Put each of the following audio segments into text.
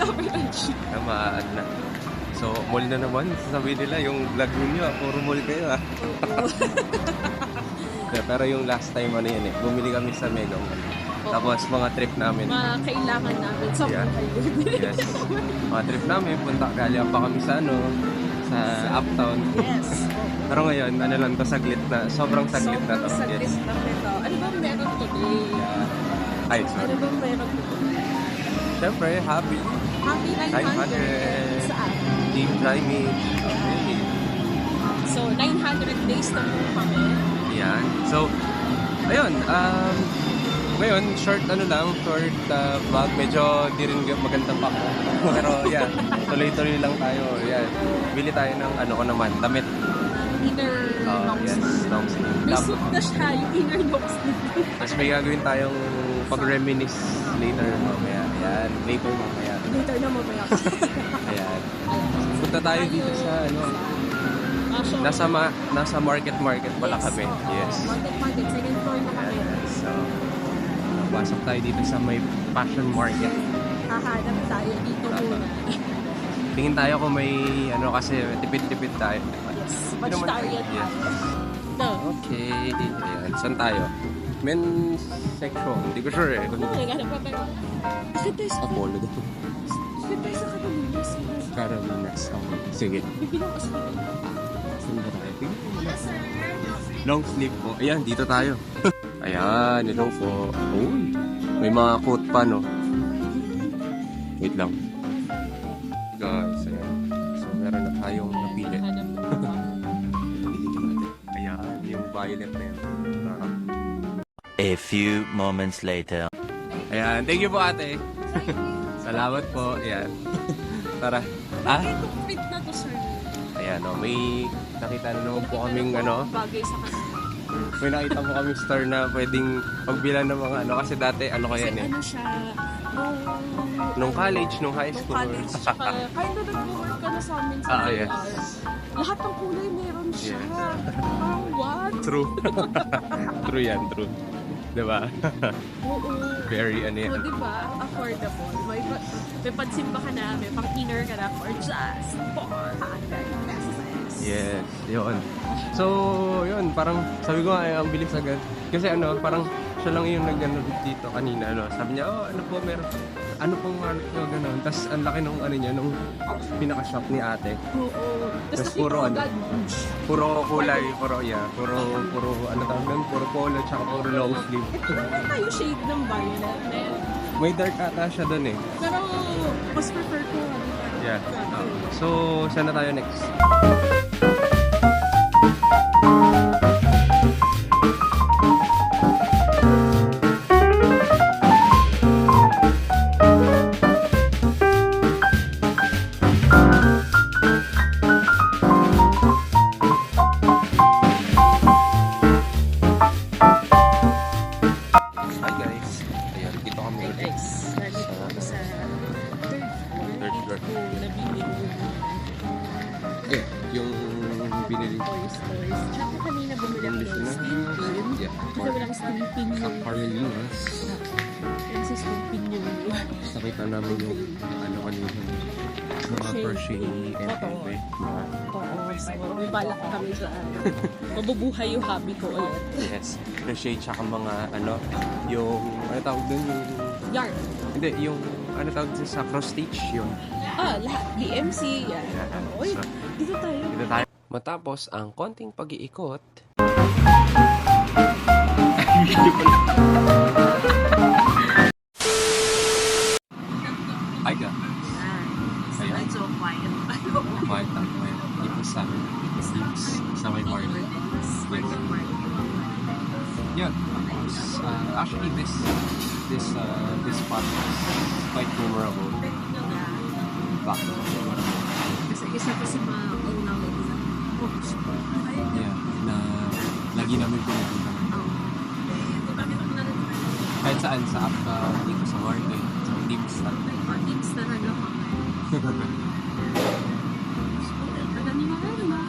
Tamaan na. So, mall na naman. Sasabihin nila yung vlog ninyo, puro mall kayo Yeah, pero yung last time ano yan bumili kami sa Mega Mall. Tapos mga trip namin. Mga kailangan namin sa Yes. Mga trip namin, galing pa kami sa sa Uptown. Yes. Pero ngayon, ano lang to, saglit na. Sobrang saglit na to. Saglit Yes. lang nito. Ano ba meron today? Ay, sorry. Ano ba meron today? Siyempre, happy. Happy 900 sa akin. Team Climate. Okay. So, 900 days na po kami. Yan. So, ayun. Ngayon, short vlog. Medyo di rin magandang pa. Pero yeah, tuloy-tuloy lang tayo. Yan. Bili tayo ng damit. Inner long Yes, long sleeve. May suit na siya, yung inner long sleeve. Tapos may gagawin tayong pag-reminisce later mamaya. Ayan, later mamaya. Later na mamaya. Ayan. Punta tayo dito sa nasa market pala kami. Yes. Market, second floor na kami. So, pasok tayo dito sa may fashion market. Hahanap tayo dito muna. Tingin tayo kung may kasi tipid-tipid tayo. Yes, vegetarian. Yes. No. Okay. Ayan. Saan tayo? Men's section. Hindi ko sure Naghanap pa tayo. Bakit tayo sa Apollo daw. Bakit tayo sa Carolinas? Carolinas. Okay. Sige. Bibilang kasi. Saan ba tayo? Tingnan mo muna. Long sleeve po. Ayan, dito tayo. Ayan, ito po. Uy, may mga coat pa, no? Wait lang. Guys, ayan. So, meron na tayong napili. Ayan, yung violet na yan. A few moments later. Ayan, thank you po ate. Salamat po. Ayan. Tara. Ito, fit na to, sir. Ayan, may nakita na naman po kaming Bagay sa kanila. may nakita po kaming store na pwedeng pagbilan ng mga kasi dati Kasi yan ano siya, nung college, nung high school. college, tsaka kahit na nag-work ka na sa amin sa Yes. VR, lahat ng kulay meron siya. Yes. Parang what? True. True yan, true. Diba? Oo. Very So, diba, affordable. May pansimba ka na, may pang-inner ka na for just 400 pesos. Yes, yun. So, yun, parang sabi ko ang bilis agad. Kasi parang siya lang yung dito kanina, Sabi niya, meron. Ano pong gano'n. Tapos ang laki nung nung pinaka-shop ni ate. Oo. Tapos Tapos puro agad, puro kulay, puro tawag doon, puro polo, tsaka puro long sleeve. ito naman tayo shade ng violet. May dark ata siya doon Pero, mas prefer ko. Yeah. So, saan na tayo next? Hi guys. Ayan, dito kami ulit. Guys, nandito ako sa third floor. Third floor. Ito, nabili ko Yung binili ko. toys. Tsaka kanina bumili ako ng sleeping. Yeah. Kasi walang sleeping Sa yung... Carolinas. Kasi sleeping yung... Nakita namin yung kanina. Mga crochet and Oo. ebe. Oo, so may balak kami sa mabubuhay yung hobby ko ulit. Yes. Crochet tsaka mga yung tawag dun yung Yarn. hindi yung tawag dun sa cross stitch yun. Lahat. BMC, yan. Uy, So, dito tayo. dito tayo. Matapos ang konting pag-iikot. Hi ka. Ayan. Medyo quiet. Quiet lang. Dito sa may market. Yeah. Actually, this spot is quite memorable. Bakit memorable? Kasi isa kasi maunang Yeah. Na lagi namin pinupunta. Kahit saan sa dito sa market, sa Teams na. Teams talaga kami. Madami na rin na.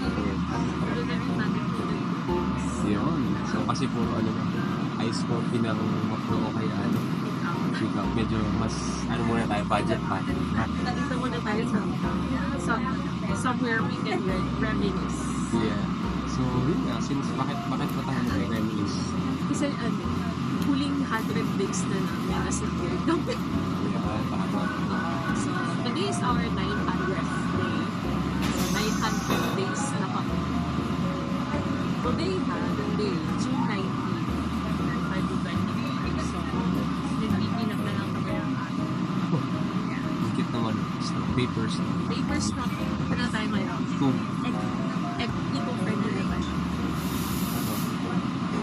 Yun. So kasi puro ice coffee ng mapuro kaya biglang medyo mas, ano muna tayo, budget pa. Dito muna tayo sa somewhere we can reminisce. Yeah. So, yun nga, since bakit ba tayo nag-reminisce? Kasi huling 100 days na namin as a year. Yeah, tama. So, today is our 900th day. So, 900 days na kami. Today ha, today, June 19, 2020. So, nagpipinag na lang kami ang Higit naman. Papers. papers na. Ano tayo ngayon? Cool. Eco-friendly naman.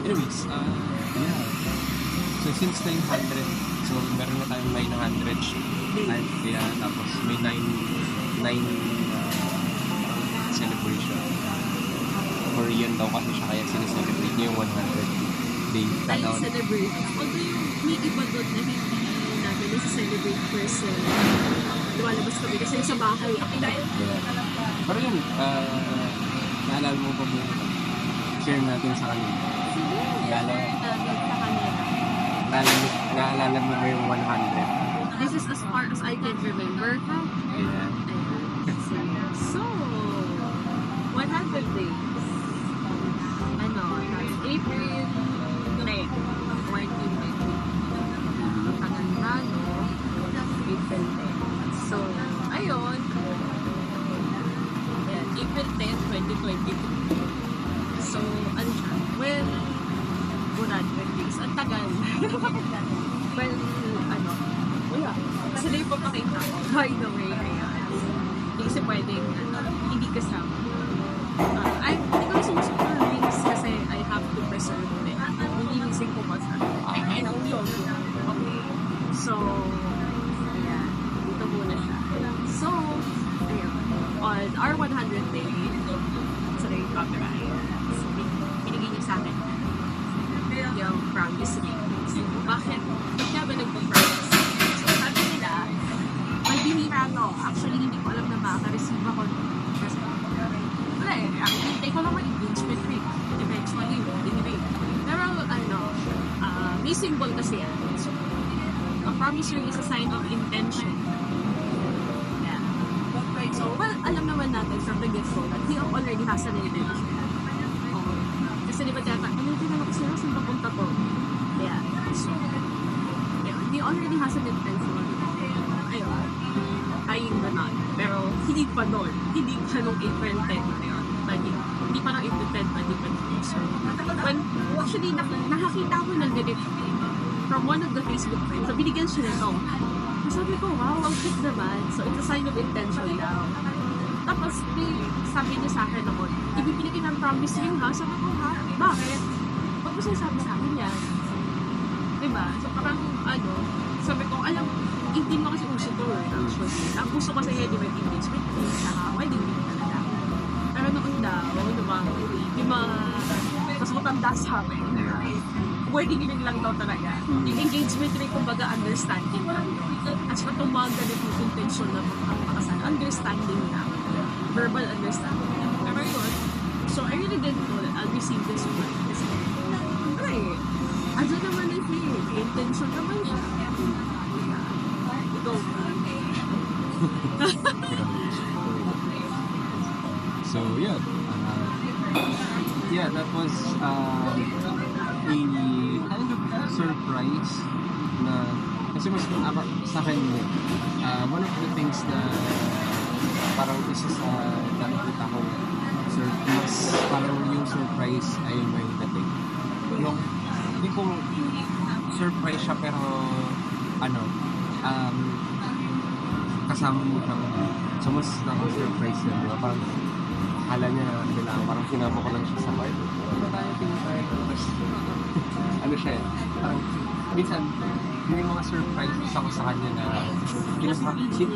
Anyways, yeah. So, since 900, so meron na tayong 900. Yeah, tapos may 9 celebration. Korean daw kasi siya, kaya sineselebrate niya yung 100 day Tayo countdown. celebrate. Although yung may iba doon na hindi namin nasa-celebrate person. Lumalabas kami kasi sa bahay. Yeah. Pero yun, naalala mo pa mo, share natin sa kanila. Lalo, Sa kanila. naalala mo ba yung 100? This is as far as I can remember. Yeah. So, 100 days. Ano, April 10, 2020. Tagal na, no? April 10. So, ayun. Ayan, April 10, 2022. So, ano siya? Well, 100 days. Ang tagal. Well, ano, wala. Kasi na yung papakita ko. By the way, ayan. Hindi kasi pwedeng hindi kasama. Hindi ko sinusunod ng rings kasi I have to preserve it. Nililising ko kasi. Ay, nakulog. Okay. So, ayan. Dito muna siya. So, ayan. On our 100th day, sorry, camera. So, binigay niyo sa akin yung promise ring. So, bakit? Ba't nga ba nagpa-promise? So, sabi nila, may binira to. Actually, hindi ko alam na makaka-receive ako. Kasi, wala eh. Hintay ko naman engagement ring. Eventually, binigay. Pero, ano, may symbol kasi yan. So, a promise ring is a sign of intention. Yeah. So, well, alam naman natin from the get-go that he already has an intention. Oh. Kasi di ba tiyata, ano din ako sila, saan papunta to? Yeah. So, yeah, he already has an intention. Ayun. Ayun na nun. Pero, hindi pa doon. Hindi pa nung April 10 na yun. Hindi pa nung April 10, 2020. So, when, actually, nakakita ko ng ganit from one of the Facebook friends. So, binigyan siya nito. So, sabi ko, wow, ang cute naman. So, it's a sign of intention daw. Tapos, sabi niya sa akin naman, ibibigay ng promise ring ha? Sabi ko, ha? Bakit? Ba't mo sinasabi sa akin yan? Diba? So, parang, ano, sabi ko, alam, hindi mo kasi uso to eh, actually. Ang uso kasi di ba, engagement ring, saka wedding ring talaga. Pero noon daw, diba, yung mga, mas matanda sa amin, wedding ring lang daw talaga. Yung engagement ring, kumbaga, understanding lang yun. At saka itong mga ganitong intention na magpapakasal, understanding lang. Verbal understanding lang. Pero yun, so I really didn't know that I'll receive this one. Kasi, ay, ano naman eh, intention naman siya. Ito. So, yeah. Yeah, that was a kind of surprise na kasi mas sa akin one of the things na parang isa sa nakikita ko mas parang yung surprise ay may dating yung hindi ko surprise siya pero ano kasama mo siyang so mas surprise na diba? Parang akala niya kailangan parang sinama ko lang siya sa bar ano tayo tapos ano siya eh parang minsan may mga surprises ako sa kanya na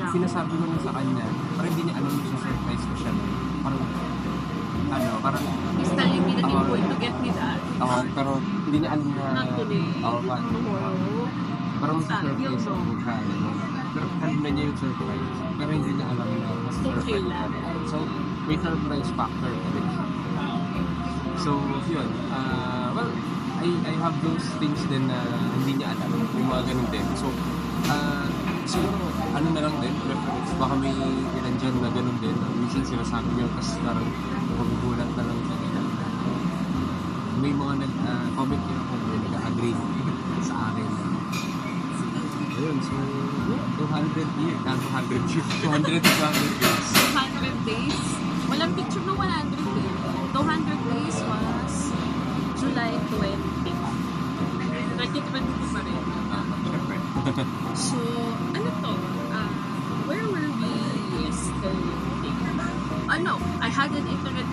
sinasabi ko na sa kanya parang hindi niya alam yung surprise ko siya parang ano parang He's telling me that he's going to get me that. pero hindi niya alam na Not today. Tomorrow. parang surprise ako siya pero alam na niya yung surprise pero hindi niya alam na mas Okay surprise lang. so may surprise factor so yun well I have those things din na hindi niya alam yung mga ganun din so Siguro, ano na lang din, preference. Baka may ilan dyan na ganun din. Minsan sinasabi nyo, tapos parang magugulat na lang sa ganun. May mga nag-comment yun ako na nag-agree sa akin. Ayun, so, 200 years, 200 years, 200 days. 200 days. Walang picture ng 100 days. 200 days was July 20. 2022 pa rin. Siyempre. So, ano to? Where were we yesterday? No, I had an internet,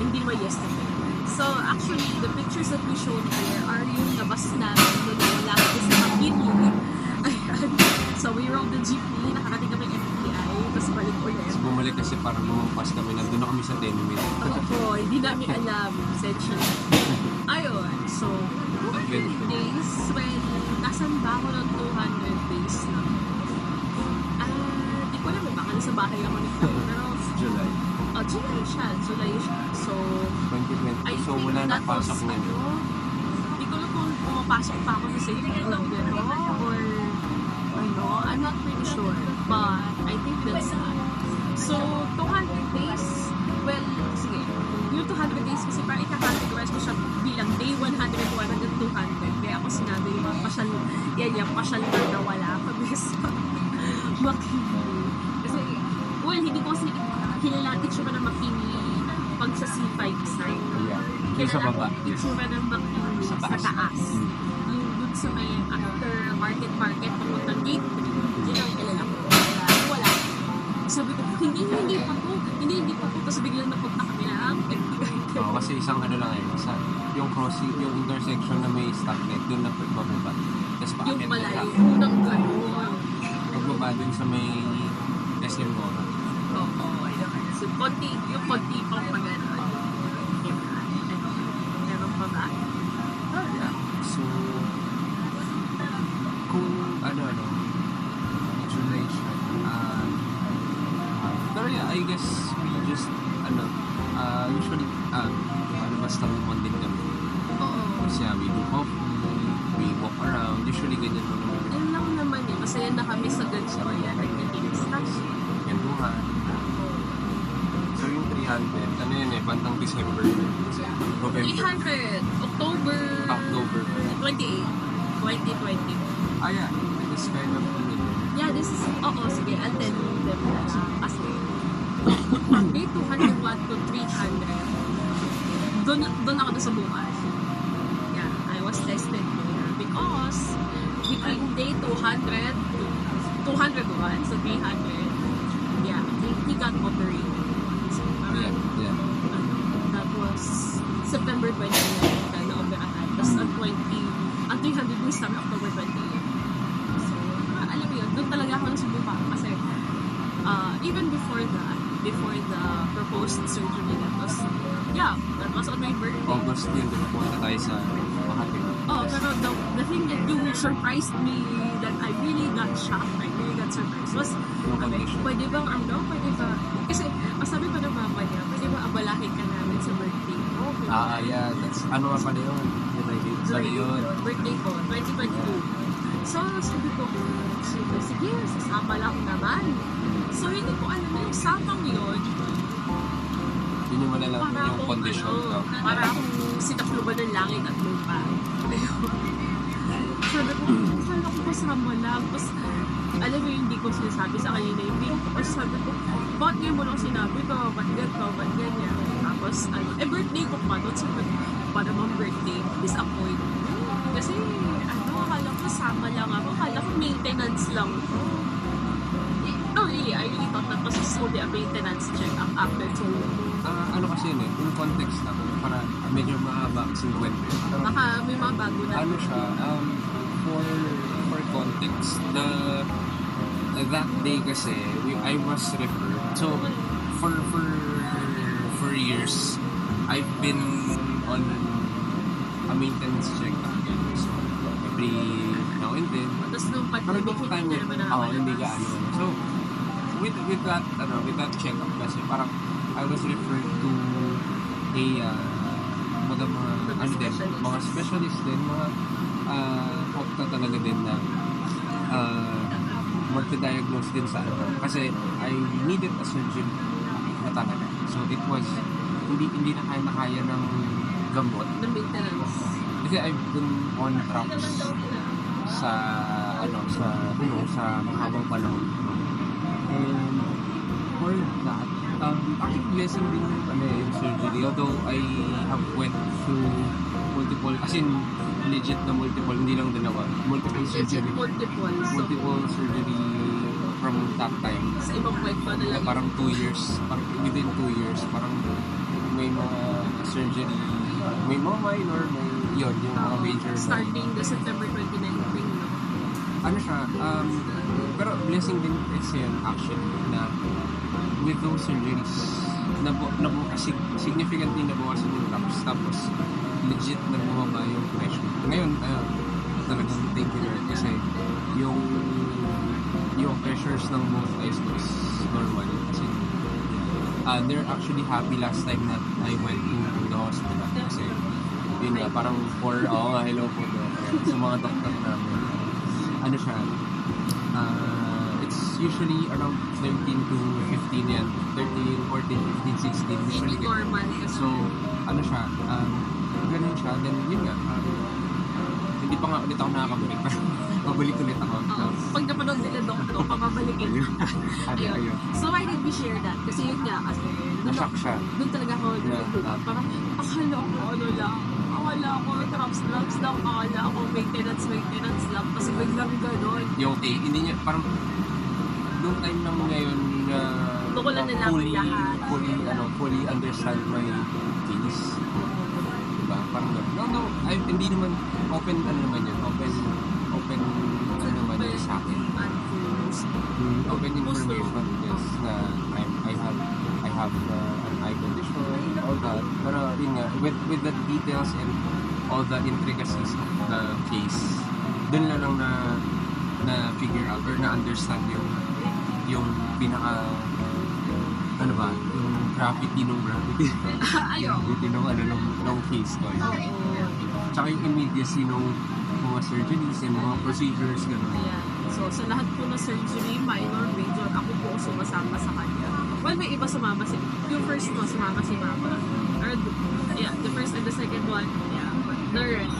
hindi naman yesterday. So, actually, the pictures that we showed here are yung labas namin doon na wala kasi sa McKinley. Ayan. So, we rode the jeepney, nakarating kami MTI, tapos balik ulit. So, bumalik kasi parang lumampas kami. Nandun na kami sa 10 minutes. Oo, hindi namin alam, essentially. Ayun, so, 200 days, well, nasan ba ako ng 200 days na? Di ko alam, baka nasa bahay ako nito. Pero, July. July siya. So, 2020. I So, think wala na that was, pasok na yun. Hindi ko alam kung pumapasok pa ako sa safety club nito or ano, I'm not pretty sure. But I think that's that. So, 200 days, well, sige. Yung 200 days kasi parang ika-categorize ko siya bilang day 101 hanggang 200. Kaya ako sinabi yung mga pasyal, yung pasyal na wala kami sa McKinley. Kasi, well, hindi ko kasi kilalatin siya pa ng McKinley pag sa C5 side. Yeah. Yung sa baba. Itsura ng McKinley sa taas. Yung dun sa may after market papuntang gate 3. Yun ang kilala ko. Wala. Sabi ko, hindi pa to. Hindi pa to. Tapos biglang napunta kami na Oo, kasi isang ano lang yun. Sa, yung crossing, yung intersection na may stoplight, doon na pagbaba. Tapos yung paakit na malayo. lang. Unang gano'n. Pagbaba dun sa may SM Mora. Oo, ayun. So, yung konti pang pag-ano. Meron pa ba? Yeah. So, kung ano, July siya. Pero yeah, I guess we just, usually, basta naman din kami. Oo. Kasi we do coffee, we walk around, usually ganyan mo naman. Ayun lang naman eh. Masaya na kami sa Gansoya. Nag-i-stash. Kwentuhan. So yung 300, ano yun bandang December, November, 300, October October. 28, 2020. Yeah, this kind of familiar. Yeah, this is, sige, I'll tell you them na lang. Kasi, day 201 to 300, doon ako sa bukas. Yeah, I was tested there because between day 200 to 201, so 300, yeah, he got operated. So, Yeah. that was September 29 na operahan. Tapos ang 300 days namin October 28. So, alam mo yun, doon talaga ako nasubukan kasi even before the proposed surgery that was on my birthday. August yun, pumunta tayo sa Makati. Pero the thing that you surprised me, that I really got shocked, I really got surprised was, Yung condition. pwede ba, kasi sabi pa ng mama niya, pwede ba abalahin ka namin sa birthday ko? Yeah, that's, ano nga pala yun? Sorry yun. Birthday ko, 2022. So, sabi ko, sige, sasama lang naman. So, hindi ko alam yung samang yun. Yun yung malalaman Para yung akong, condition. para akong sinakluban ng langit at lupa. Sabi ko, kala ko kasama lang. Tapos, alam mo yung hindi ko sinasabi sa kanina yung hindi ko. Tapos sabi ko, ba't ngayon mo lang sinabi ko? Ba't ganyan? Tapos, birthday ko pa. Tapos sabi ko, pa naman birthday, disappoint. Kasi, akala ko sama lang ako. Akala ko maintenance lang ko. No, really, I really thought that was only a maintenance check-up after 2 years. Ano kasi yun yung context lang, para medyo mahaba kasing kwento. Pero, Baka may mga bago na. ano siya, for context, that day kasi, I was referred. So, for years, I've been on a maintenance check-up. So, every now and then. Tapos nung Pero pandemic, nung time hindi yun, naman hindi ka nakakalabas. So, with that check-up kasi, parang I was referred to mga specialist din, mga talaga din na magka-diagnose din sa ano. Kasi I needed a surgery na talaga. So it was, hindi na kaya ng gamot. The maintenance. Kasi I've been on drugs sa mahabang panahon. And for that, actually blessing din yung surgery. Although I have went through multiple, as in legit na multiple, hindi lang dalawa. Multiple surgery. Multiple surgery from that time. Sa ibang kwento na lang. Parang 2 years, parang within 2 years, parang may mga surgery, may mga minor, may yun, yung mga major. Starting the September 29, no? Ano siya, pero blessing din kasi yun actually, na with those surgeries, significantly nabawasan yung lumps, tapos legit na bumaba yung pressure. Ngayon, talagang thank you Lord kasi yung pressures ng both eyes ko is normal. Kasi they're actually happy last time that I went to the hospital. Kasi yun nga, parang hello po sa mga doktor namin. Ano siya, it's usually around 13 to 15 yan. 13, 14, 15, 16. Usually normal. So, ano siya, ganun siya. Then, yun nga, hindi pa nga ulit ako nakakabalik. Pabalik ulit ako. Pag napanood nila doktor, papabalikin. Ayun. So, why did we share that? Kasi yun nga, kasi Na-shock siya. doon talaga ako parang akala ko drops lang, akala ko maintenance lang, kasi biglang gano'n. Yung hindi niya, parang noong time lang ngayon na Doon ko lang nalaman lahat. fully understand my case. Diba? Parang gano'n. No, hindi naman open naman yun. Open naman yun sa akin. Open information, yes, na I have an eye condition, all that. Pero yun nga, with the details and all the intricacies of the case, dun na lang na figure out or na understand yung pinaka yung gravity nung case ko. Tsaka yung immediacy nung mga surgeries and mga procedures, gano'n. Ayan. So, sa lahat po na surgery, minor, major, ako po sumasama sa kanya. Well, may iba sumama yung first mo, sumama si Mama. Or, the first and the second one, the rest.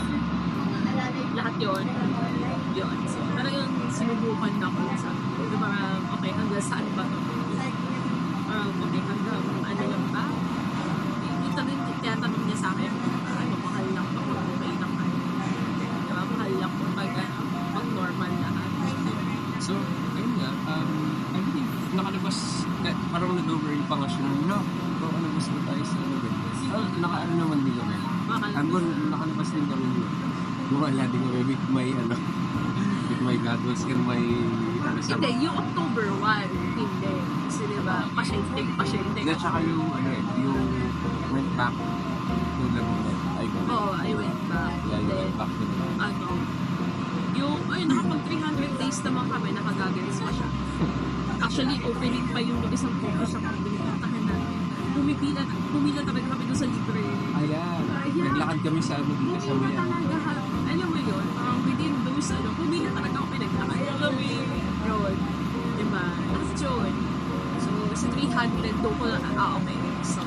Lahat yun. So, talagang sinubukan na ko. Sabi, parang, okay, hanggang saan ba ito? Okay, hanggang ano lang ba? Tinatanong niya sa akin, mahal lang ito, okay lang kayo. Diba, mahal lang po pag normal lahat. So, ayun nga, I believe, nakalabas, parang nag-overall pa nga siya na, nakalabas ba tayo sa nakaano naman din kami. Nakalabas din kami nila. Wala din kami with my goggles and my, Hindi, yung October 1, hindi. Kasi diba, pasyente. At saka yung went back to Laguna. I went back. Yeah, you went back to Laguna. Nakapag 300 days naman kami, nakagagalis pa siya. Actually, opening pa yung isang coffee shop kami pinuntahan natin. Pumila talaga kami doon sa libre. Ayan. Naglakad kami sa dito sa Pumila talaga. Alam mo yun, parang within those, pumila talaga ako naglakad. Kami, yun. Diba? Lahat yun. So, sa 300, doon ko na, okay. So,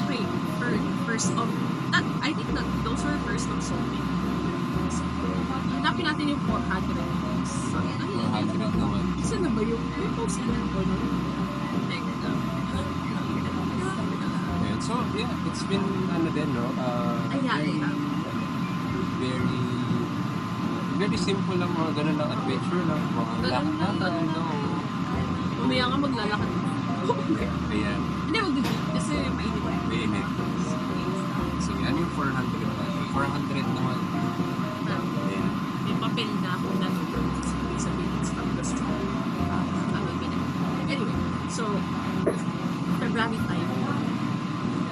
okay, first of, I think that those were first of so many. Hanapin natin yung 400. 400 naman. Isa na ba yung, may post na ko nun? Ayan. So, yeah, it's been, no? Very simple lang, mga ganun lang, adventure lang, mga lakad, Mamaya nga maglalakad. Ayan. Hindi, mag-beat kasi mainit. Mainit. So, yan yung 400 naman. 400 naman. Ayan. May papel na ako na sabihin sa tapos anyway, so February time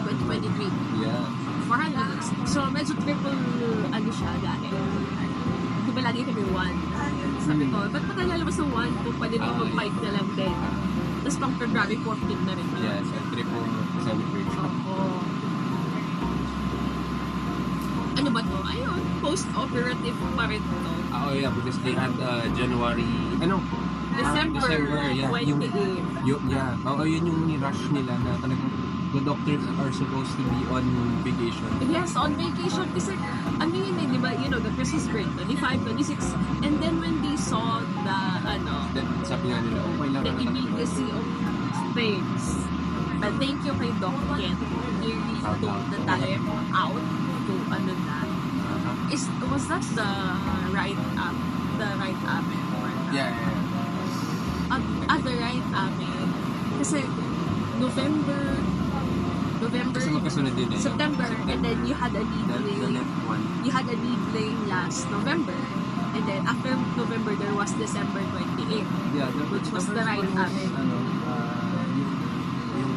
2023. Yeah. 400. So medyo triple siya dahil di ba lagi kami 1? Sabi ko, ba't pa tayo lalabas ng 1 kung pwede naman mag-5 na lang din? Tapos pang February 14 na rin. Yeah, so triple celebration. Oo. ano ba to? Ayun, post-operative pa rin to. Oh yeah, because they had January, December yeah, 28. yun yung ni-rush nila na talagang the doctors are supposed to be on vacation. Yes, on vacation kasi ano yun eh, di ba, you know, the Christmas break, 25, 26, and then when they saw the, Then sabi nga nila, oh, kailangan the na talaga. immediacy of things. But thank you kay Doc Ken, he really took the time out to was that the right avenue? Or the, Yeah. the right avenue. Kasi November, Kasi magkasunod din eh. September, and then you had a lead The lane. left one. You had a lead lane last November. And then after November, there was December 28. Yeah, Which was the right avenue. Yung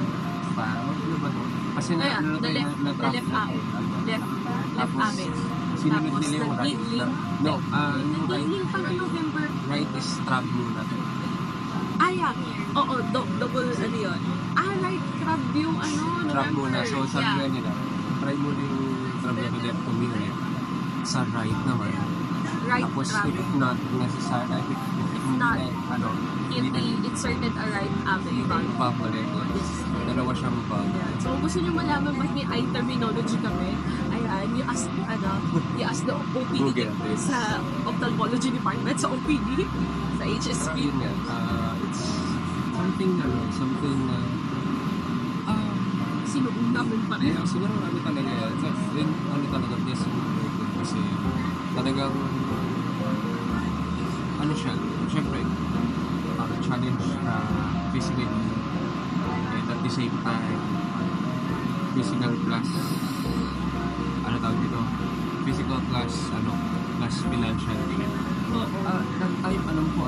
ano ba to? Kasi Yeah, the left traffic. left avenue. Sinunod Tapos nila yung the right. lead lane. No, yung Lead right. lane pala November. Right is trap muna. Yeah. Oo, double ano yun. Right, crab yung November. Trap muna. So sabi Yeah. nga nila, try mo yung trabeculectomy ulit sa right naman. Right Tapos crab. if not necessary, if not, hindi na inserted a right avenue. valve ulit. Dalawa siyang valve. Yeah. So, kung gusto nyo malaman ba't may eye terminology kami, ayan, you ask the OPD Google this. sa ophthalmology department, sa OPD, sa HSP. Yun nga, it's something Sino namin pa rin. yeah, siguro talaga yan. Then, talaga, yes, kasi talagang siya, syempre, challenge physically and at the same time, physical plus, tawag dito, physical plus, plus financial. Oo. That time, alam ko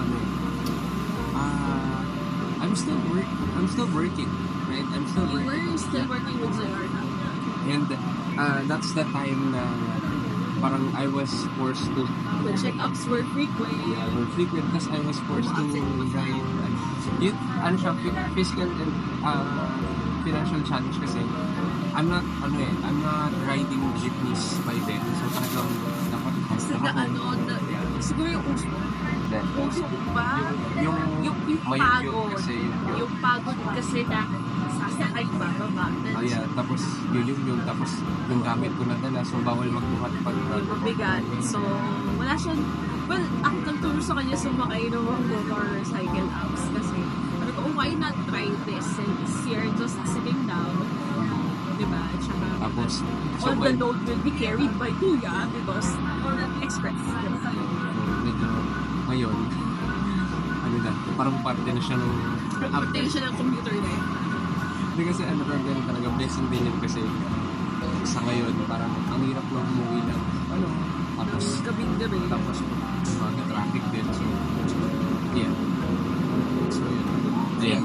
I'm still working, right? I'm still You working. were still working with Zayarna. And that's the time na parang I was forced to The check-ups were frequent. were frequent because I was forced to ride siya, physical and financial challenge kasi I'm not riding jeepneys by then. So talagang dapat Kasi siguro yung uso ba? yung pagod. kasi Yung pagod kasi na sasakay ba, baba. yeah, tapos yung tapos yung gamit ko na dala, so bawal magbuhat pag Mabigat. So, wala siyang, well, ang nagturo sa kanya sumakay ng mga motorcycle apps kasi sabi ko, why not try this since you're just sitting down, diba? Tsaka, tapos all the load will be carried by Kuya because express. medyo ngayon parang parte na siya ng Application ng computer na yun. hindi kasi talaga blessing din yun kasi sa ngayon parang ang hirap na umuwi lang tapos Gabing-gabi. tapos traffic din so yeah so yun And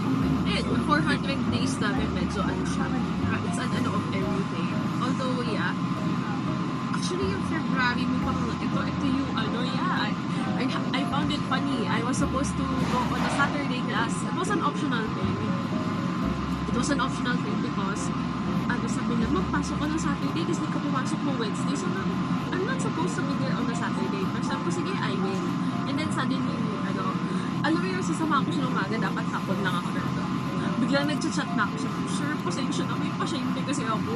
400 days namin medyo siya. It's an of everything. Although, yeah, actually yung February mo pang ito yung I found it funny. I was supposed to go on a Saturday class. It was an optional thing. Because sabi na, magpasok ko ng Saturday kasi di ka pumasok ng Wednesday. So, I'm not supposed to be there on a Saturday. Pero sabi ko, sige, I will. And then suddenly, alam mo yung sasama ko siya ng umaga, dapat hapon lang ako na biglang nag-chat na ako siya. Sure, pasensya na. May pasyente kasi ako.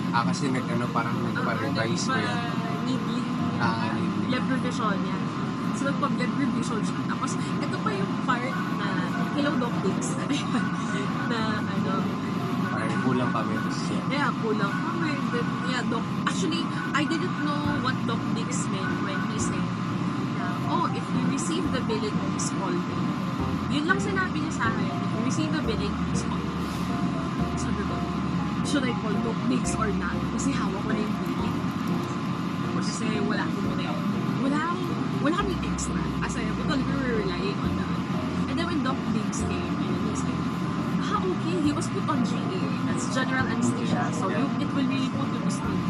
kasi parang nagpa-revise ko yan Needling. Lab revision yan. So, nagpa-lab revision siya. Tapos, ito pa yung part na hello, Doc Dix. na parang kulang kami yeah, kulang kami. Then, yeah, Doc. Actually, I didn't know what Doc Dix meant when he said, if you receive the billing, please call me. Yun lang sinabi niya sa akin. If you receive the billing, please call me. Sabi ko, should I call Doc Dix or not? Kasi hawak ko na yung billing. Kasi wala akong money. Wala kaming extra. Kasi we were relying on that. And then when Doc Dix came, and he said, okay, he was put on GA. That's general anesthesia. So, it will really put you to sleep.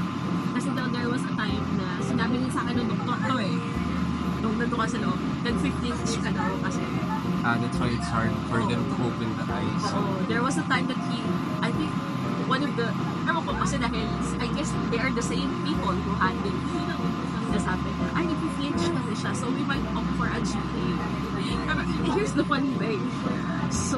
Kasi there was a time na sinabi niya sa akin ng doktor to nung nandun ka sa loob, nag-15-inch ka daw kasi. that's why it's hard for them to open the eyes. There was a time that I think one of the, ewan ko kasi dahil, I guess they are the same people who handle me. Nasabi na, ay, nag-flinch kasi siya, so we might opt for a GA. Pero here's the funny thing. So,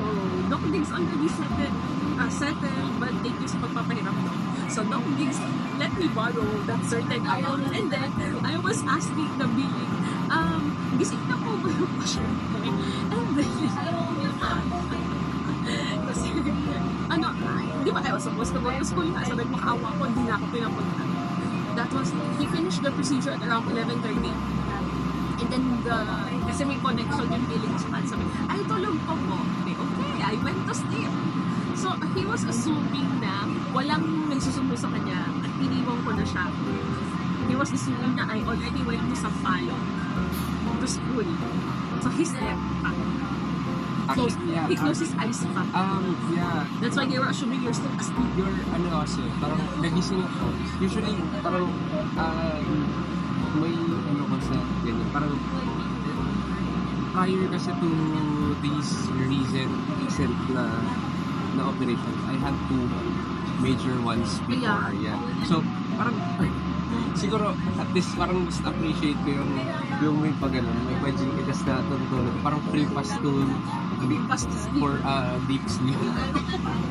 Doc Diggs already settled, but thank you sa pagpapahiram daw. So, Doc Diggs let me borrow that certain amount. And then, I was asking the billing, gising na po ba yung pasyente? And then, kasi, ano, di ba I was supposed to go to school na, sabi makaawa ko, hindi na ako pinapunta. That was, he finished the procedure at around 11:30. And then, kasi may connection yung billing sa kanya, sabi, ay, tulog pa po. Okay, I went to sleep. So, he was assuming na walang nagsusundo sa kanya at iniwan ko na siya. He was assuming na I already went to Sampalo to school. So, he slept pa. He closed his eyes pa. Yeah. That's why they were assuming you're still asleep. Your, ano kasi, parang nagising ako. Usually, parang, may, ano kasi, ganyan, parang, prior kasi to these recent na operations, I had two major ones before. Yeah. So, parang, siguro, at least parang just appreciate ko yung may pag-ganon, may pag-gym kasi na tutulog. Parang free pass to sleep. for deep sleep.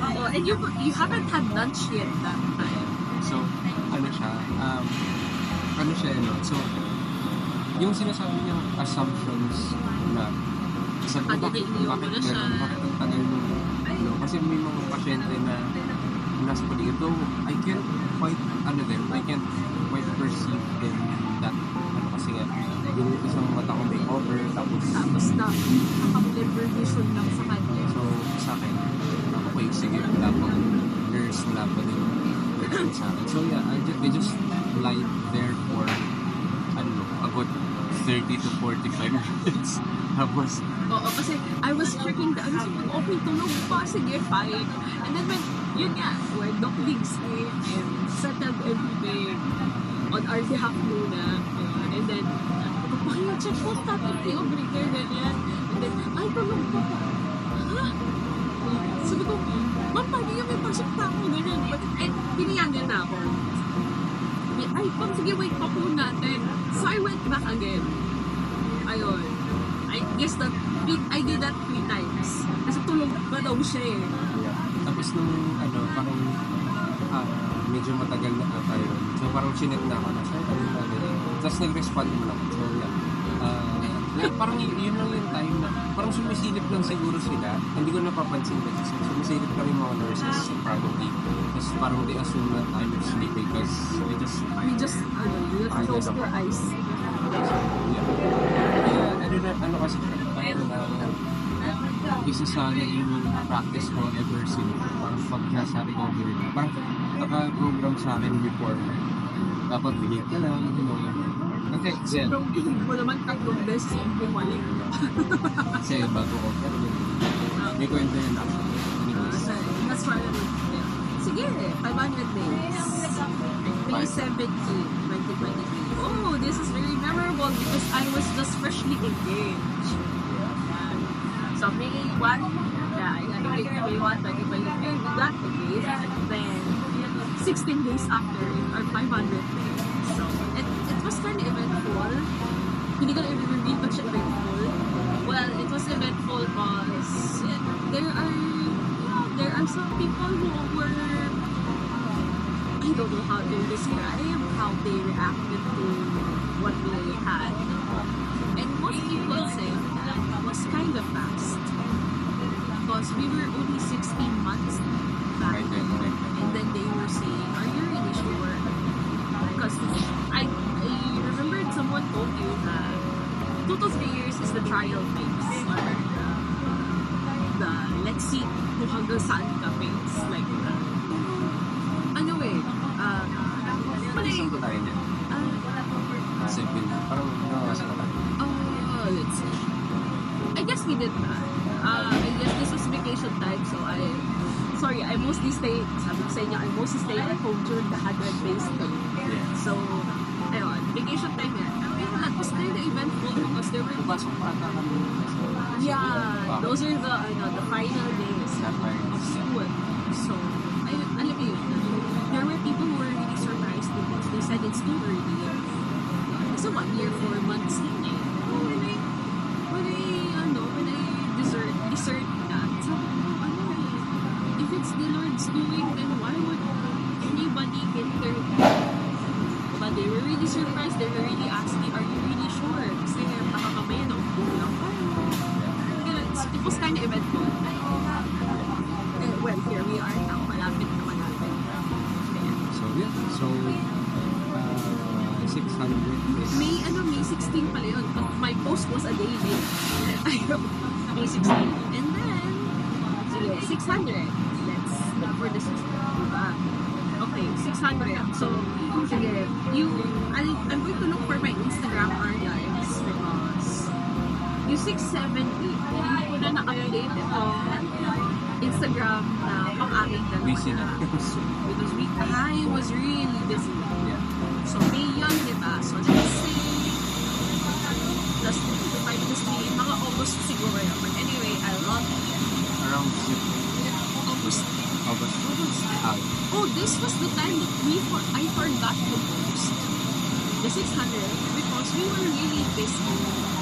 Oh, and you haven't had lunch yet that time. So, ano siya, so, yung sinasabi niyang assumptions na sabi ko, bakit ang tagal mo, kasi may mga pasyente na nasa paligid, though I can't quite perceive them that, kasi nga, yung isang mata ko may over, tapos naka-blur vision lang sa kanya. so, sa akin, ako pa yung sige, wala pang nurse, wala pa din sa akin. So yeah, they just lie there for, a good 30 to 45 minutes. Tapos, Oo, kasi I was freaking down. So, okay, tulog pa. Sige, fine. And then yun nga, when Doc Diggs came and settled everything on our behalf muna. And then, check po natin yung breaker, ganyan. And then, ay, tulog pa po. Ha? Sabi ko, ma'am, paano yung may pasok pa ako, ganyan. And piniyagan na ako. Ay, ma'am, sige, wait pa po natin. So, I went back again. Ayun. I guess that I did that 3 times. Kasi tulog pa daw siya eh. yeah. Tapos nung, parang, medyo matagal na tayo. So, parang chinet na ako na siya. Tapos nag-respond mo lang. So, yeah. Parang yun lang yung time na, parang sumisilip lang siguro sila. Hindi ko napapansin kasi sumisilip lang yung mga nurses probably. Tapos parang they assume that I'm sleeping because we just close your eyes. Ano kasi parang isa sa naging practice ko ever since parang pag nasa recovery na parang naka-program sa akin before dapat bigay ka lang kasi Sobrang bihig mo naman 3 beses yung bumalik. kasi bago ko pero may kwento yun actually anyways That's why sige, 500 days. May 17, 2023. Oh, this is very memorable because I was just freshly engaged. So, May 1, yeah, May 1, 2023, we got engaged. And then, 16 days after, our 500 days. So, it was kind of eventful. Hindi ko na i-reveal but siya eventful. Well, it was eventful because there are some people who were, I don't know how to describe how they reacted to what we had. And most people say that it was kind of fast. Because we were only 16 months back. And then they were saying, are you really sure? Because I remembered someone told you that 2 to 3 years is the trial phase. Or the let's see kung hanggang saan ka phase. Like that. Ano eh, isang ko tayo niya parang nakakasa ka tayo let's see. I guess we did that. I guess this was vacation time, so I mostly stay, sabi ko sa inyo, I mostly stay at home during the 100 days thing. So, ayun, vacation time yan. That was kind of eventful because there were pasok pa ata kami those are the final days of school. So, alam mo yun, the Lord's doing, then why would anybody hinder me? But they were really surprised. They were really asking, are you really sure? Kasi baka mamaya na-kulang kayo. It was kind of eventful. Well, here we are now. Malapit na malapit. So, yeah. So, 600 is... May 16 pala yun. My post was a day late. May 16. And then, sige, 600. Let's look for the 600. Diba? Okay, 600. So, sige, I'm going to look for my Instagram archives because yung 6, 7, 8, hindi ko na na-update ito Instagram na pang-aking dalawa. Busy na. Because I was really busy. Yeah. So, May yun, diba? So, let's say, plus 5 plus 3, mga August siguro yun. But anyway, I love it. Around August. August. Oh, this was the time that I forgot to post the 600 because we were really busy.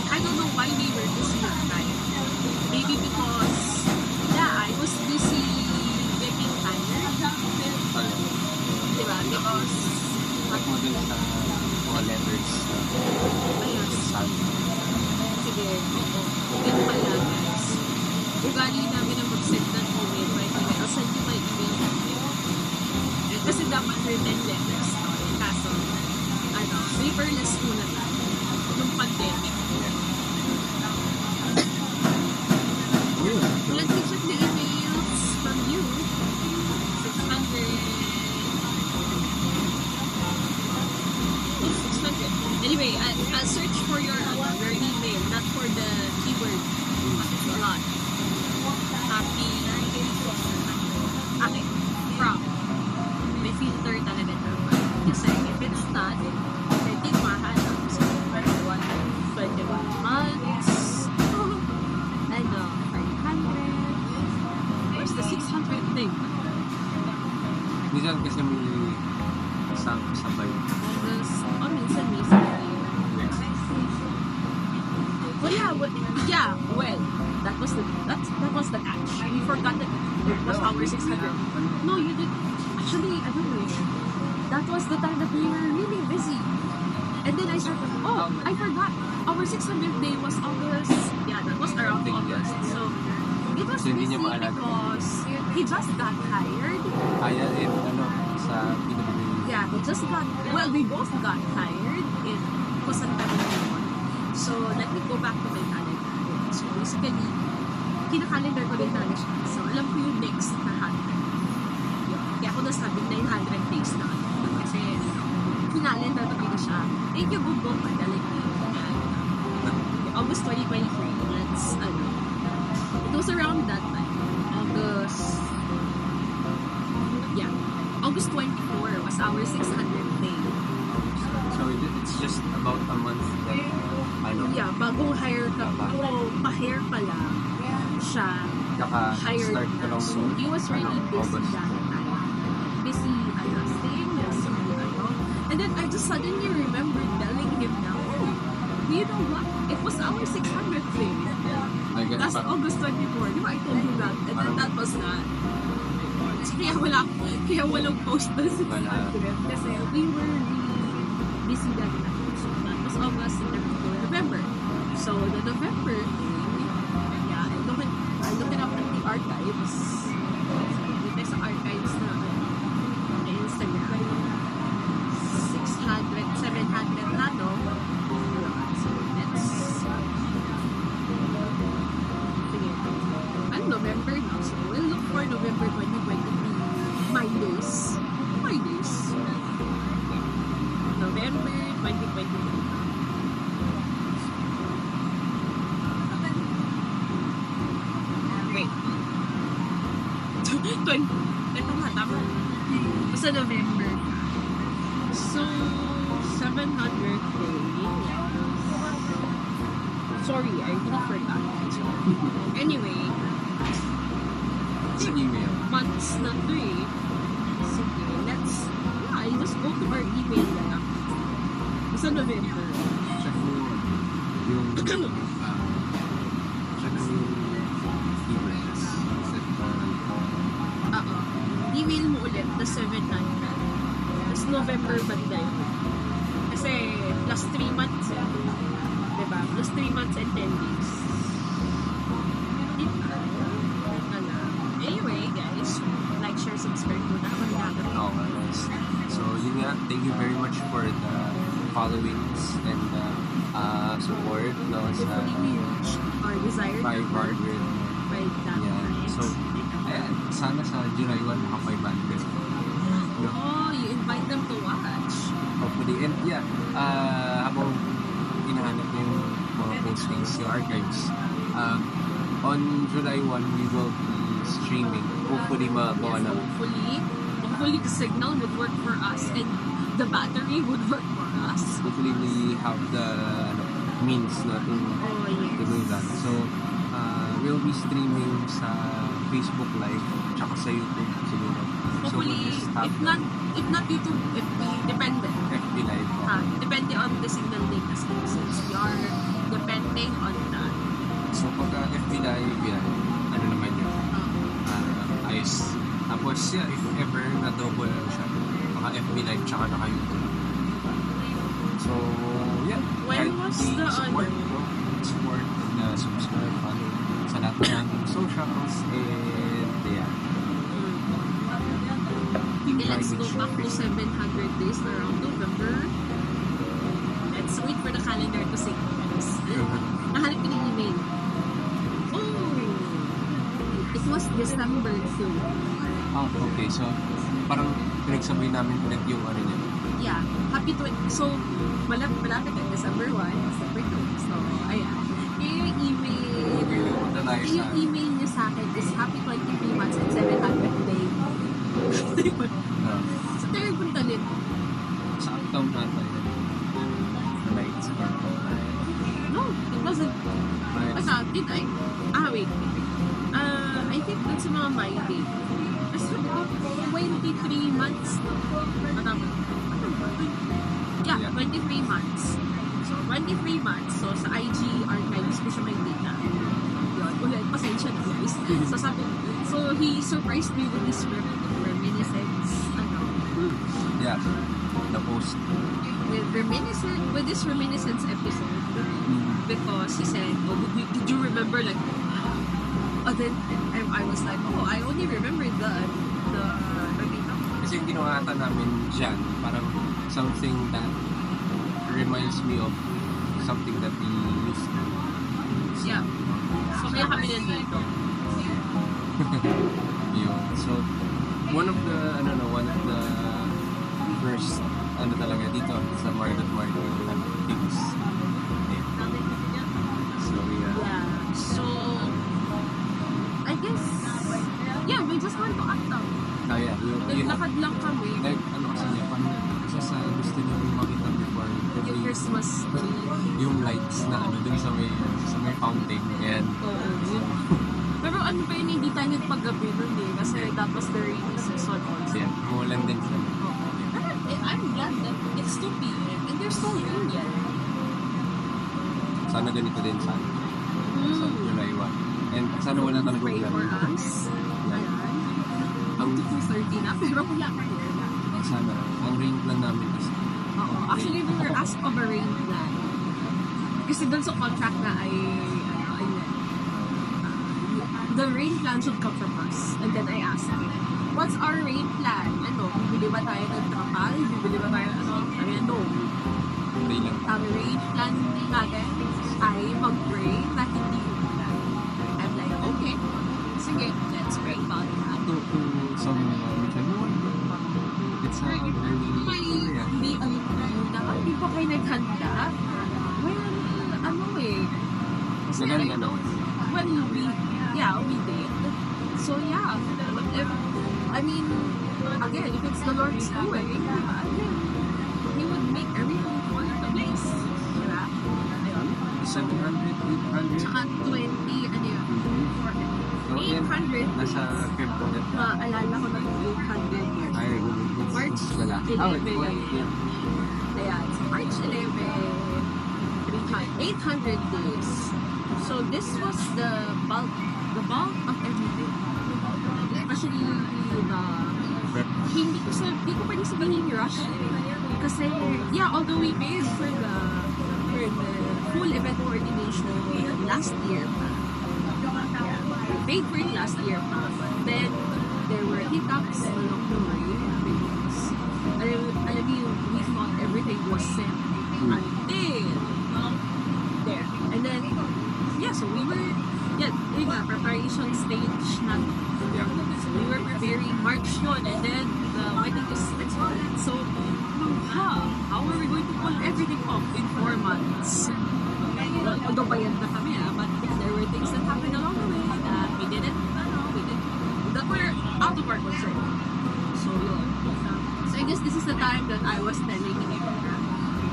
I don't know why we were busy that time. Maybe because, yeah, I was busy getting tired. Diba? Because, Like mo dun sa mga letters. ayun. Sad. Sige, oo. Yun pala, guys. Ugali namin na mag-send ng email. By the way, I'll send you my email. Kasi dapat written letters to. Kaso, paperless muna tayo. Nung pandemic. Let me check the emails from you. 600. Anyway, I'll search for your email, not for the keyword. But it's a lot. Happy. Okay. From. May filter talaga ito. Kasi if it's not, pwede mahanap. So, 21 months. And 500. Where's the 600 thing? Minsan kasi may sabay. Minsan may sabay. Well, that was the catch. We forgot that it was our 600. No, you did. Actually, I don't know. That was the time that we were really busy. And then I started, I forgot. Our 600 day was August. Yeah, that was around August. So, it was So, hindi busy niya maalala. because he just got hired. Kaya sa PWD. Yeah, we both got hired in Kusanta Mindoro. So, let me go back to my calendar. So, basically, kina-calendar ko din talaga siya. So, alam ko yung next na 100. Kaya ako nasabing 900 days na. Kasi, kinalendar ko din siya. Thank you, Google, for telling me. August 2023, it was around that time. August 24 was our 600th day. So it's just about a month that Yeah, bagong hire ka pa. Pa-hire pala siya. Hired Kaka-start ko na. lang So, he was really busy that time. Busy, staying busy, And then I just suddenly remembered telling him now, you know what? It was our 600th day. Last August 24. Di ba I told you that? And then that was that. Kaya walang post na 600. Kasi we were really busy that time. So that was August, September, November. So the November thing, yeah, I looked it up at the archives. Dito sa archives na Instagram. 600, 700 na, no? So let's... Sige. November now. So we'll look for November 2023. My days. November 2023. Wait. 20. Tama. Basta November. So, 700 day. Sorry, I really forgot. Anyway. Sa email. Months na 3. Sige, I just go to our email na lang. Sa November. Check mo yung check mo yung emails. Oo. ulit, the 700. Tapos November banda yun. Kasi plus 3 months eh. Diba? Plus 3 months and 10 days. Wala. Anyway, guys, like, share, subscribe muna. Mag-nagat. Oo nga, guys. So, yun nga. Thank you very much for the followings and support, no, sa Hopefully we reach our desired 500. by that Yeah. time. So, ayan, sana sa July 1, maka 500. No? Oh, you invite them to watch. Hopefully. And yeah, habang hinahanap niyo yung mga postings, yung archives, on July 1, we will be streaming. Hopefully, makakuha Yes, na. hopefully the signal would work for us and the battery would work for us. Hopefully, we have the means na to Oh, do yes. that. So, we'll be streaming sa Facebook Live tsaka sa YouTube siguro. So, we'll Hopefully, just have if not YouTube, if we depende. FB Live. Depende on the signal link kasi since we are depending on that. So, pagka FB Live, yan, ano naman yun? Ayos. Tapos, yeah, if ever na-double lang siya, naka FB Live tsaka naka YouTube. So, yeah. When kahit was di the support, ano? no? Support na subscribe, follow sa lahat ng ating socials, and yeah. Team Okay, let's Private go back to Show. 700 days around November. Let's wait for the calendar to synchronize. Nahanap ko ng email. Oh! It was December 2. Ah, okay. So, parang pinagsabay namin ulit yung ano niya. Yeah, happy 20. So, malapit ang December 1, December 2. So, ayan. Yung email, Punta tayo sa... yung email niya sa akin is happy 23 months and 700 days. So, tayo punta din. Sa uptown nata yun. The lights. No, it wasn't. Right. Did I? Wait. I think that's mga my day. Kasi 23 months. Yeah, 23 months. So, 23 months. So, sa IG archives ko siya may data. Yun. Ulit, pasensya na guys. So, he surprised me with this reminiscence. Yeah. The post. With this reminiscence episode. Because he said, oh, did you remember like, then I was like, oh, I only remember the Kasi yung ginawa ata namin dyan, parang something that reminds me of something that we used to. yeah. So kaya kami nandito. Yun. So, one of the first, talaga dito sa Market things. So, yeah. Yeah. So I guess yeah, we just went to Uptown. Oh, yeah. Yun. Naglakad lang kami. Like, ano kasi niya, parang isa sa gusto niyo makita before Yung Christmas tree. yung lights na dun sa may fountain. And, Oo. Yun. Pero ano ba yun, hindi tayo nagpagabi nun eh. Kasi that was the rainy season also. yeah, umulan din siya. Oo. Pero I'm glad that it's 2 p.m. and there's still rain yet. Sana ganito din sa July 1. And sana wala talaga Pray ulan. for us. Ayan. Up to 2:30 na, pero wala pa rin. Sana. Ang rain plan namin is Oo. Actually, we were asked of a rain plan. Kasi dun sa contract na the rain plan should come from us. And then I asked him, what's our rain plan? Bibili ba tayo ng trapal? Bibili ba tayo no. pray lang. Ang rain plan natin ay mag-pray na hindi umulan. I'm like, okay. Sige, let's pray about that. To some it's a very Hindi dapat di pa kayo naghanda. Well, maganda naman. When we did. So yeah, again, if it's the Lord's doing, He would make everything fall into place. Diba? Ayun. 700, 800. Tsaka 20, So, yan, 800. nasa crib ko na. Maalala ko na yung 800 years. Ay, March wala. 11. Yeah. Ayan, so March 11, 800 days. So this was the bulk of everything. Especially the hindi ko pwede sabihin rush kasi yeah, although we paid for the full event coordination last year pa. We paid for it last year pa. Then there were hiccups along the way because alam niyo, we thought everything was set until there. And then yeah, so we were yun nga, preparation stage na. Yeah. So we were preparing March yun, and then the wedding is next month. So, how are we going to pull everything off in 4 months? Well, although bayad na kami but there were things that happened along the way that we didn't, that were out of our control. So, yun. So, I guess this is the time that I was telling him,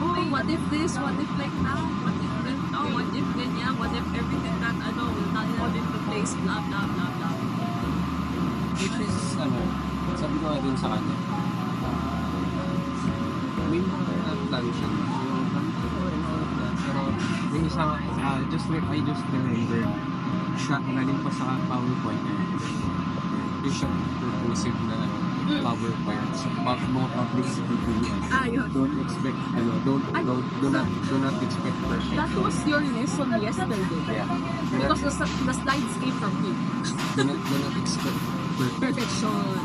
oh, what if this, what if like that, what if that, oh, what if ganyan, what if everything that, will not fall into place, blah, blah, blah, blah. Which is, sabi ko nga din sa kanya, may mga plano siya. And all of that. Pero, yung isang, I just remember, siya, galing pa sa PowerPoint niya. Yung siya purposive na PowerPoint. So, mga public speaking. Yun. Don't expect, do not expect perfect. That was your lesson yesterday. Yeah. Because the slides came from you. Do not expect Perfection.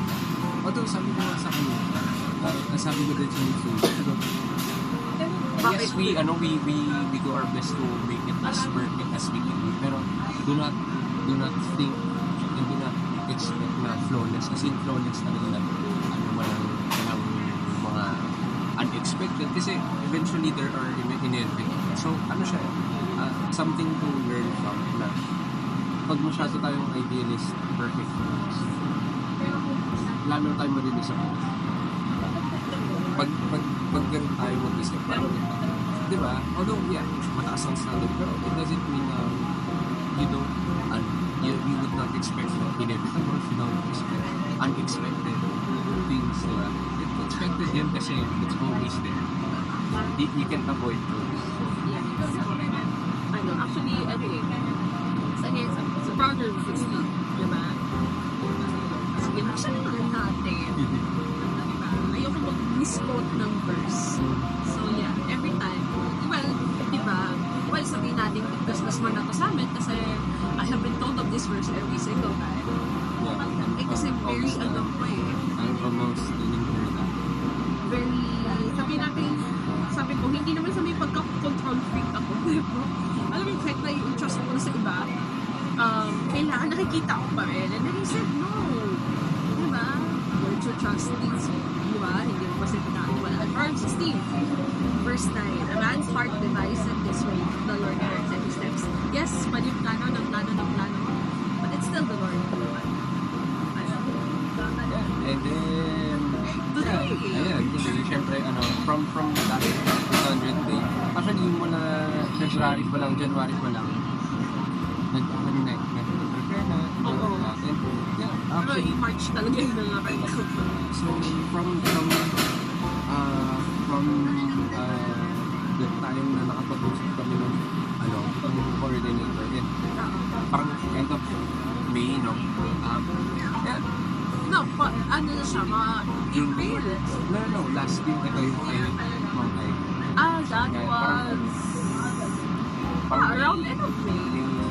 although sabi ko nga sa kanya, sabi ko din sa YouTube, yes, we do our best to make it as perfect as we can do, pero do not think and do not expect na flawless, kasi flawless talaga na walang mga unexpected, kasi eventually there are inevitable. So siya, something to learn from na pag masyado tayong idealist, perfect, lalo tayo marinis ako. Pag ganun tayo mag-isip, parang, di ba? Although, yeah, mataas ang standard, pero it doesn't mean you would not expect inevitable, you don't expect unexpected things, di ba? Expected yun kasi it's always there. You can't avoid those. Actually, sa brother of 16, di ba? Sige, masyadong natin. Diba? Ayoko mag-misquote ng verse. So, yeah, every time. Well, diba? Well, sabihin natin, discuss mo na to sa amin kasi I have been told of this verse every single time. Yeah. Kasi very, I'm almost hear that. very, sabi ko, hindi naman sa may pagka-control freak ako. Diba? Alam mo, kahit na yung trust ko na sa iba, kailangan nakikita ko pa rin. And then he said, no. Diba? Learn to trust things. Diba? Hindi mo kasi pinakaliwalaan. Proverbs 16, verse 9. A man's heart deviseth his way. The Lord directed his steps. Yes, pwede yung plano, but it's still the Lord. And then, syempre, from that 100 day, actually, mula January pa lang, nag-prepare na. Oo. And, yeah, Pero actually, yung March talaga yung nangaral ko. so, from the time na nakapag-usap kami ng, coordinator, and parang end of May, yeah, No, ano na siya, mga April. no, last year, ito yung kay Mount Ay. That Yeah, was around end of May. Yung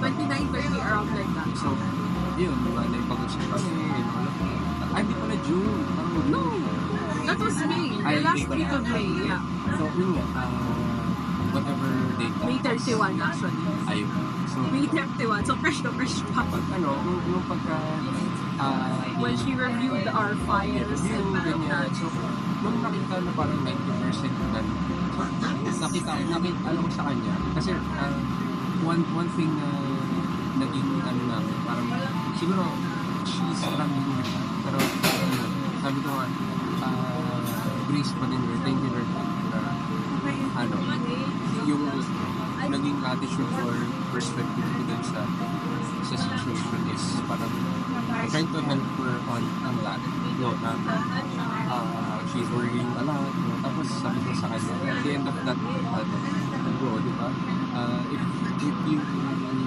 29, 30, around like that. So, yun, diba, naipag-usap kami, di pala June, parang June. No, that was May. The last week of May, yeah. So, yun nga, whatever date. May 31 actually. Ayun. So, May 31, so fresh pa. nung pagka, When she reviewed our files and ganyan. So, nung nakita na parang 90% na, nakita ko sa kanya. Kasi, one thing na naging namin, parang, siguro, she's struggling with that. Pero, sabi ko nga, Grace pa din, thank you very much. Yung naging attitude or perspective ko dun sa situation is parang trying to help her on that. She's worrying a lot. Tapos sabi ko sa kanya, at the end of that, di ba? If you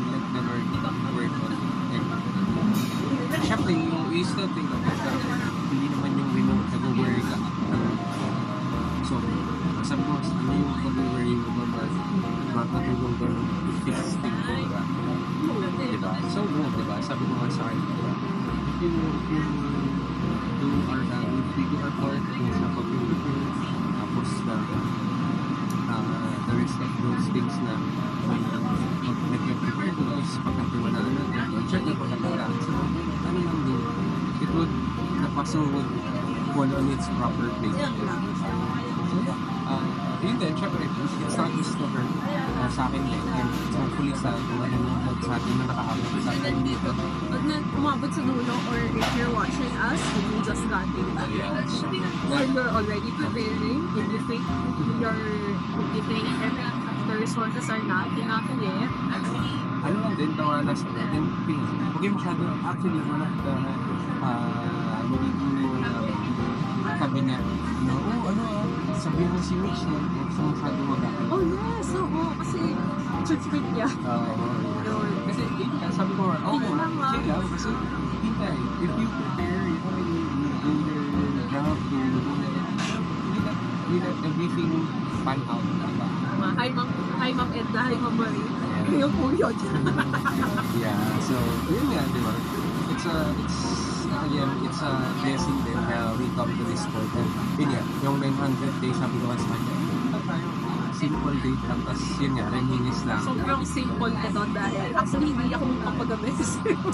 let the Lord work on everything. Siyempre, we still think of it, pero hindi naman yung nag-worry ka. So, sabi ko, ano yung pag-worry mo ba makatulong ka ng fix thing ko ba? Diba? So, no, diba? Sabi ko nga sa akin, diba? If you do our, if we do our part sa pag-prepare, tapos na the rest of those things na nag-prepare ko, tapos pagkatiwalaan natin, check na pagkatiwalaan. So, ano lang din, it would, the puzzle would fall on its proper place. So, yun din, syempre, it's not just to her, sa akin din, and hopefully sa mga nanonood sa atin na nakaabot sa atin dito. Pag na umabot sa dulo, or if you're watching us, and you just got it, or you're already preparing, if you think the resources are not enough yet, Ano lang din, tawanan sa atin, huwag yung masyado, actually, one of the magiging sabi niya, sabihin mo si Mitch, huwag sa masyado mag-aano. oh yes, oo, kasi trick niya. Yun. Kasi sabi ko, Sige lang, chill lang, kasi hintay, if you prepare, you do your job, you let everything pan out, diba? Hi Ma'am Edna, hi Ma'am Marie. Yung po yun. Yeah, so, yun nga, diba? It's a blessing din na we come to this point. And yun nga, yung 900 days, sabi ko sa kanya, simple date lang, tapos yun nga, reminis lang. Sobrang simple ito dahil actually hindi ako makapag-abes.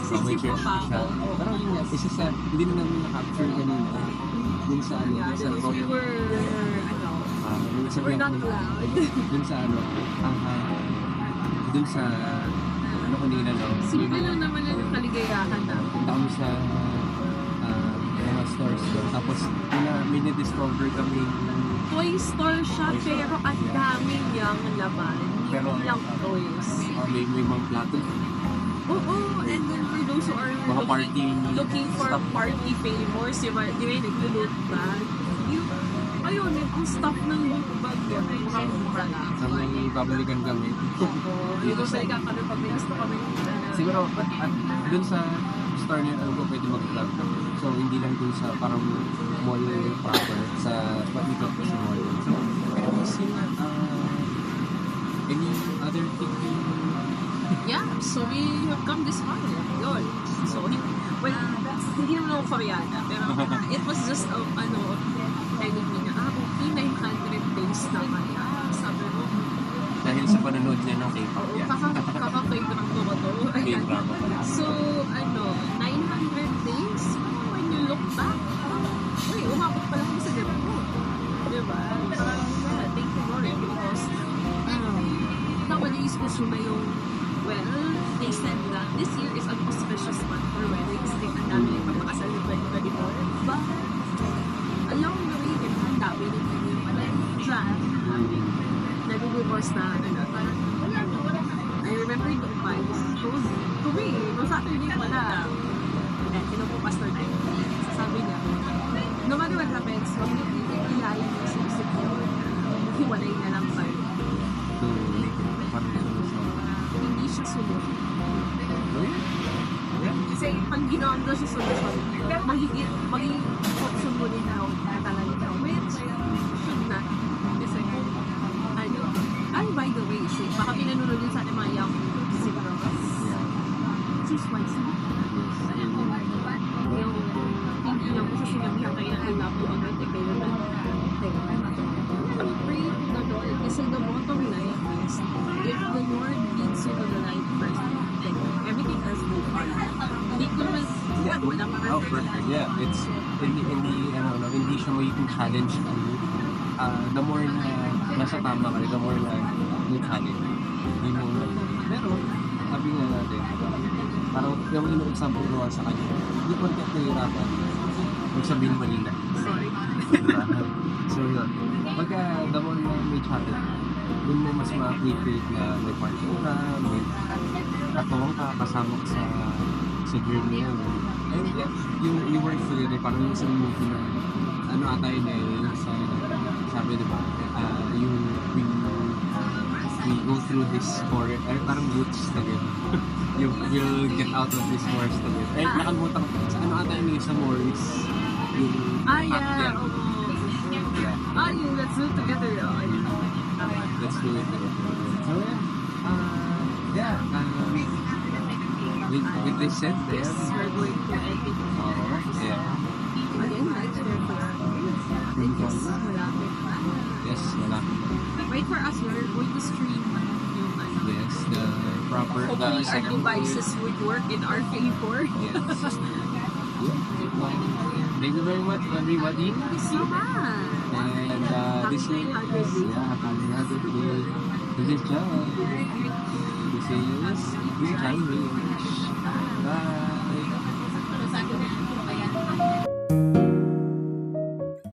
So, may cheers pa siya. ako. Pero yun nga, isa sa, hindi na namin na-capture kanina. Dun sa ano, Yeah, dun sa because we were, we're not loud. dun sa ano, dun sa, ano kanina, no? Simple lang naman lang yung kaligayahan na. Punta kami sa mga stores doon. Tapos, may na-discover kami Toy store siya, pero ang dami niyang laman. Pero- Hindi lang toys. may mga plato. Oo, and then for those who are Mga party looking for stuff. party favors, di ba yung nag-loot bag? Ayun, yung stuff ng loot bag yun, mura lang. Sa may babalikan kami. Yung babalikan kami pag may gusto kami. Siguro, at dun sa store niya, alam ko pwede mag-vlog. So, hindi lang dun sa parang mall proper, sa patikot ko sa mall. So, any other thing? Yeah, so we have come this far. Yun. So, well, hindi naman ako Koreana, pero it was just, telling me na, okay, 900 days naman. Sabi mo, Dahil sa panonood niya ng K-pop yan. kaka-favorite ko ba to? Ayan. K-drama pala. So, 900 days, when you look back, uy, umabot pala kami sa debut. Diba? Parang, yeah, thank you Lord, because, nowadays, gusto na yung, well, they said that this year is an auspicious month for weddings. Ang dami yung pagpakasal ng 2024. But, along the way, ang dami din yung dyan. Nag-divorce na, parang, I remember yung advice. To me, no Saturday pala, sino po pastor na yun. Sabi niya, no matter what happens, huwag niyo ilalim yung sinisip niyo. Hiwalay na lang tayo. So, parang Hindi siya solusyon. Kasi pag ginawa mo siya solusyon, magiging option mo din na talaga. Which should not. Kasi by the way, baka pinanunod din sa ating mga young siguro. Choose wisely. Yung hindi niya ko sa sinabihan kaya hanap mo agad kayo na pray to the Lord kasi the bottom line is if the Lord leads you to the right person, then everything else will follow. Hindi ko naman wala perfect. Yeah, it's hindi siya magiging challenge to you. The more na nasa tama ka, the more na yung challenge. Yun yung, pero, sabi nga natin, parang yung ino-example ko sa kanya, hindi ko natin nahihirapan. Huwag sabihin mali na. sorry. Diba? So yun, pagka the more na may challenge, dun mo mas ma-appreciate na may partner ka, may katawang ka, kasama ka sa journey yun. And yeah, you work together, parang yung sa movie na, ata yun yung sa, sabi diba, we go through this forest, ay parang woods together. You'll get out of this forest together. Ay, nakalimutan ko. Sa ano ata yung sa Morris? Yung path yeah. there. Oo. Yeah. Yeah, let's do it together. Oh, yeah. Let's do it together. So yeah. With this said, Yes, we're going to end it. yeah. Again, like, share for yes, malapit na. Yes, wala. Wait for us, we're going to stream yung ano. Yes, the proper. Hopefully our second- devices would work in our favor. Yes. Thank you very much, everybody. Thank you so much. And this is happy 100th day. This is John. This is Green Time Bye.